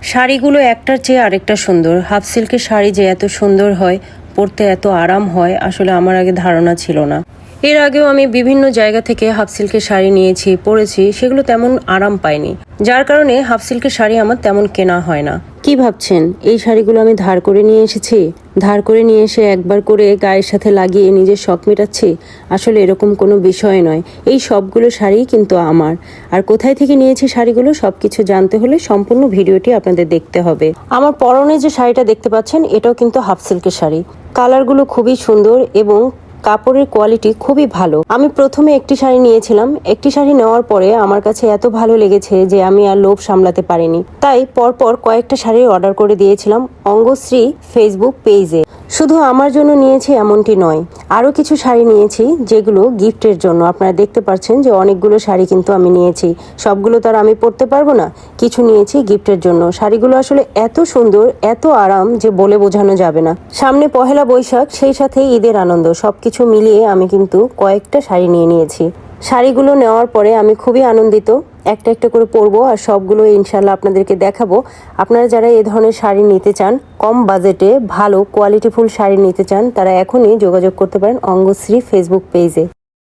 শাড়িগুলো একটার চেয়ে আরেকটা সুন্দর। হাফ সিল্কের শাড়ি যে এত সুন্দর হয়, পরতে এত আরাম হয়, আসলে আমার আগে ধারণা ছিল না। এর আগেও আমি বিভিন্ন জায়গা থেকে হাফ সিল্কের শাড়ি নিয়েছি, পরেছি, সেগুলো তেমন আরাম পাইনি, যার কারণে হাফ সিল্কের শাড়ি আমার তেমন কেনা হয় না। কি ভাবছেন এই শাড়িগুলো আমি ধার করে নিয়ে এসেছি? ধার করে নিয়ে এসে একবার করে গায়ের সাথে লাগিয়ে নিজের শখ মেটাচ্ছি? আসলে এরকম কোনো বিষয় নয়। এই সবগুলো শাড়ি কিন্তু আমার। আর কোথায় থেকে নিয়েছি শাড়িগুলো সবকিছু জানতে হলে সম্পূর্ণ ভিডিওটি আপনাদের দেখতে হবে। আমার পরনে যে শাড়িটা দেখতে পাচ্ছেন এটাও কিন্তু হাফ সিল্কের শাড়ি। কালারগুলো খুবই সুন্দর এবং কাপড়ের কোয়ালিটি খুবই ভালো। আমি প্রথমে একটি শাড়ি নিয়েছিলাম, একটি শাড়ি নেওয়ার পরে আমার কাছে এত ভালো লেগেছে যে আমি আর লোভ সামলাতে পারিনি, তাই পরপর কয়েকটা শাড়ি অর্ডার করে দিয়েছিলাম অঙ্গশ্রী ফেসবুক পেজে। শুধু আমার জন্য নিয়েছি এমনটি নয়, আরও কিছু শাড়ি নিয়েছি যেগুলো গিফটের জন্য। আপনারা দেখতে পাচ্ছেন যে অনেকগুলো শাড়ি কিন্তু আমি নিয়েছি, সবগুলো তো আর আমি পরতে পারবো না, কিছু নিয়েছি গিফটের জন্য। শাড়িগুলো আসলে এত সুন্দর, এত আরাম যে বলে বোঝানো যাবে না। সামনে পহেলা বৈশাখ, সেই সাথে ঈদের আনন্দ, সবকিছু মিলিয়ে আমি কিন্তু কয়েকটা শাড়ি নিয়ে নিয়েছি। শাড়িগুলো নেওয়ার পরে আমি খুবই আনন্দিত। একটা একটা করে পরবো আর সবগুলো ইনশাল্লাহ আপনাদেরকে দেখাবো। আপনারা যারা এই ধরনের শাড়ি নিতে চান, কম বাজেটে ভালো কোয়ালিটিফুল শাড়ি নিতে চান, তারা এখনই যোগাযোগ করতে পারেন অঙ্গশ্রী ফেসবুক পেজে।